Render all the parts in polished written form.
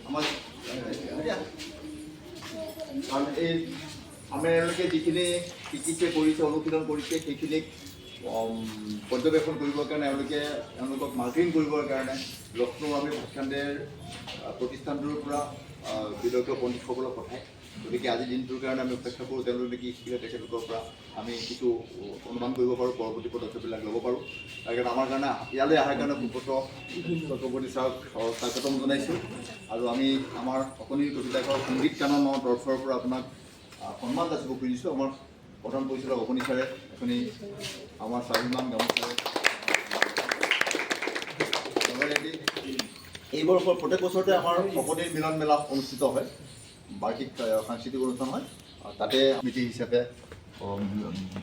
আমাৰ কাৰণ এই আপোনালোকে যিখিনি শিকিছে কৰিছে অনুশীলন কৰিছে সেইখিনিক পৰ্যবেক্ষণ কৰিবৰ কাৰণে তেওঁলোকক মাৰ্কিং কৰিবৰ কাৰণে লক্ষ্ণৌ আমি ভাতখাণ্ডেৰ প্ৰতিষ্ঠানটোৰ পৰা বিদগ্ধ পণ্ডিতসকলক পঠায়। গতিকে আজিৰ দিনটোৰ কাৰণে আমি অপেক্ষা কৰোঁ, তেওঁলোকে কি শিকিলে তেখেতলোকৰ পৰা আমি কিছু অনুমান কৰিব পাৰোঁ, পৰৱৰ্তী পদক্ষেপবিলাক ল'ব পাৰোঁ। তাৰ কাৰণে আমাৰ কাৰণে ইয়ালৈ অহাৰ কাৰণে সুব্ৰত চক্ৰৱৰ্তী ছাৰক স্বাগতম জনাইছোঁ। আৰু আমি আমাৰ অকণিৰ কবিতাকৰ সংগীত কাননৰ তৰফৰ পৰা আপোনাক সন্মান যাচিব খুজিছোঁ। আমাৰ প্ৰধান পৰিচালক অকণি ছাৰে এখনি আমাৰ স্বাভিমান গামোচাৰে এই বৰ্ষৰ প্ৰত্যেক বছৰতে আমাৰ অকণিৰ মিলন মেলা অনুষ্ঠিত হয়, বাৰ্ষিক সাংস্কৃতিক অনুষ্ঠান হয়। তাতে সমিতি হিচাপে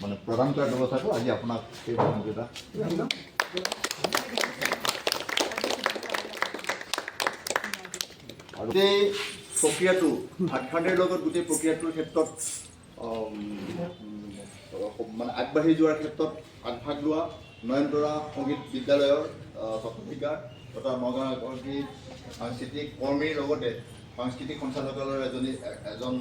মানে প্ৰদান কৰাৰ ব্যৱস্থাটো আজি আপোনাক সেই এটা আৰু গোটেই প্ৰক্ৰিয়াটো ভাতখাণ্ডেৰ লগত গোটেই প্ৰক্ৰিয়াটোৰ ক্ষেত্ৰত মানে আগবাঢ়ি যোৱাৰ ক্ষেত্ৰত আগভাগ লোৱা নয়নতৰা সংগীত বিদ্যালয়ৰ ছাত্ৰশিক্ষা তথা নগাঁও এগৰাকী সাংস্কৃতিক কৰ্মীৰ লগতে সাংস্কৃতিক সঞ্চালকালয়ৰ এজন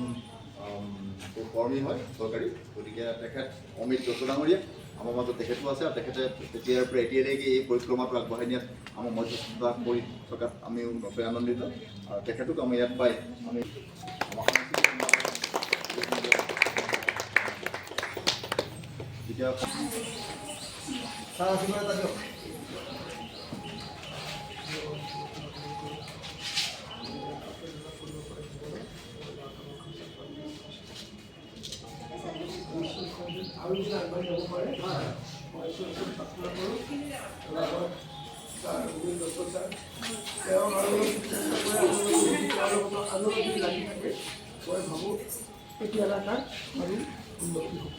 কৰ্মী হয় চৰকাৰী। গতিকে তেখেত অমিত দত্ত ডাঙৰীয়া আমাৰ মাজত তেখেতো আছে, আৰু তেখেতে তেতিয়াৰ পৰা এতিয়ালৈকে এই পৰিক্ৰমাটো আগবঢ়াই নিয়াত আমাৰ মধ্যস্থতা কৰি থকাত আমি নথৈ আনন্দিত। আৰু তেখেতক আমি ইয়াত পাই আমি এতিয়া আৰু যদি আগবাঢ়ি যাব পাৰে মই প্ৰাৰ্থনা কৰোঁ। তেওঁ আৰু যদি লাগি থাকে মই ভাবোঁ তেতিয়া এলেকাৰ আৰু উন্নতি হ'ব।